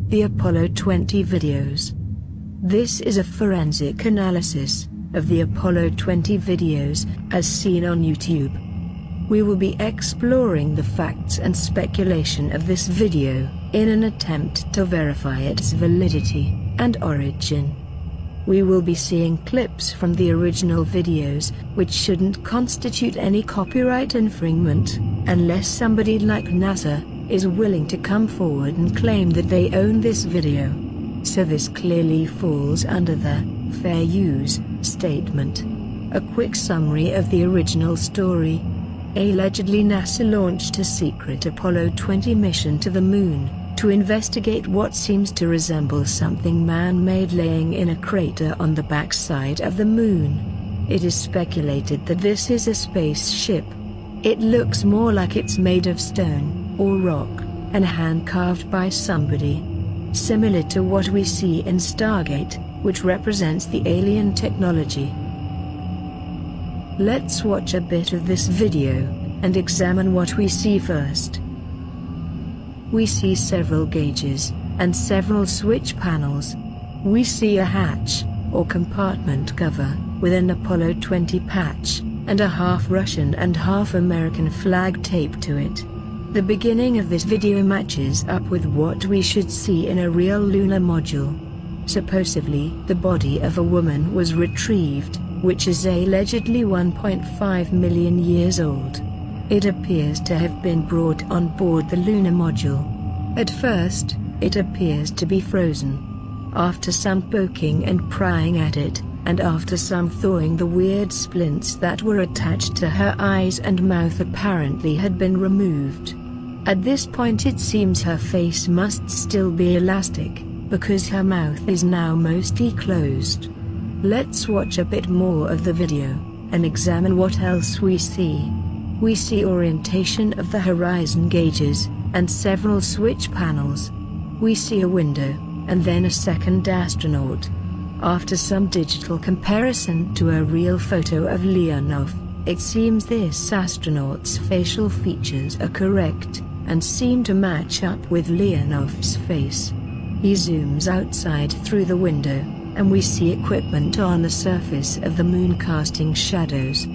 The Apollo 20 videos. This is a forensic analysis of the Apollo 20 videos, as seen on YouTube. We will be exploring the facts and speculation of this video, in an attempt to verify its validity and origin. We will be seeing clips from the original videos, which shouldn't constitute any copyright infringement, unless somebody like NASA is willing to come forward and claim that they own this video. So this clearly falls under the fair use statement. A quick summary of the original story. Allegedly, NASA launched a secret Apollo 20 mission to the Moon to investigate what seems to resemble something man-made laying in a crater on the backside of the Moon. It is speculated that this is a spaceship. It looks more like it's made of stone or rock and hand-carved by somebody, similar to what we see in Stargate, which represents the alien technology. Let's watch a bit of this video and examine what we see first. We see several gauges and several switch panels. We see a hatch or compartment cover with an Apollo 20 patch and a half Russian and half American flag taped to it. The beginning of this video matches up with what we should see in a real lunar module. Supposedly, the body of a woman was retrieved, which is allegedly 1.5 million years old. It appears to have been brought on board the lunar module. At first, it appears to be frozen. After some poking and prying at it, and after some thawing, the weird splints that were attached to her eyes and mouth apparently had been removed. At this point it seems her face must still be elastic, because her mouth is now mostly closed. Let's watch a bit more of the video and examine what else we see. We see orientation of the horizon gauges and several switch panels. We see a window and then a second astronaut. After some digital comparison to a real photo of Leonov, it seems this astronaut's facial features are correct and seem to match up with Leonov's face. He zooms outside through the window, and we see equipment on the surface of the Moon casting shadows.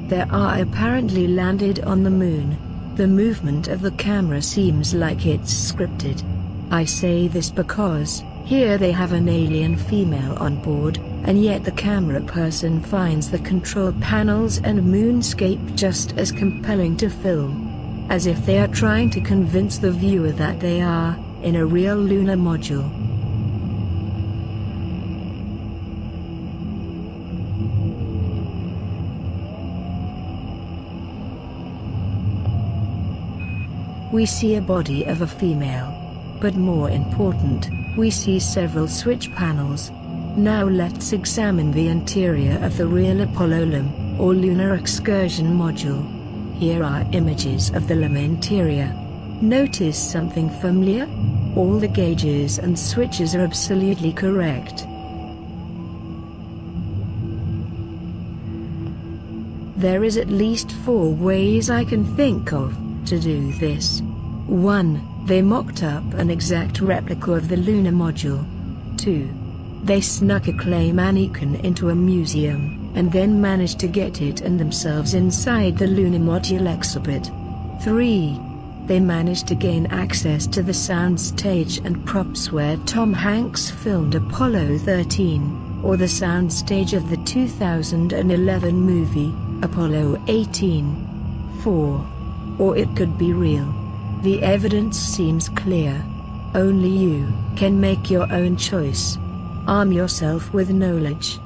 They are apparently landed on the Moon. The movement of the camera seems like it's scripted. I say this because here they have an alien female on board, and yet the camera person finds the control panels and moonscape just as compelling to film, as if they are trying to convince the viewer that they are in a real lunar module. We see a body of a female. But more important, we see several switch panels. Now let's examine the interior of the real Apollo LUM, or Lunar Excursion Module. Here are images of the LUM interior. Notice something familiar? All the gauges and switches are absolutely correct. There is at least 4 ways I can think of to do this. 1. They mocked up an exact replica of the lunar module. 2. They snuck a clay mannequin into a museum, and then managed to get it and themselves inside the lunar module exhibit. 3. They managed to gain access to the soundstage and props where Tom Hanks filmed Apollo 13, or the soundstage of the 2011 movie, Apollo 18. 4. Or it could be real. The evidence seems clear. Only you can make your own choice. Arm yourself with knowledge.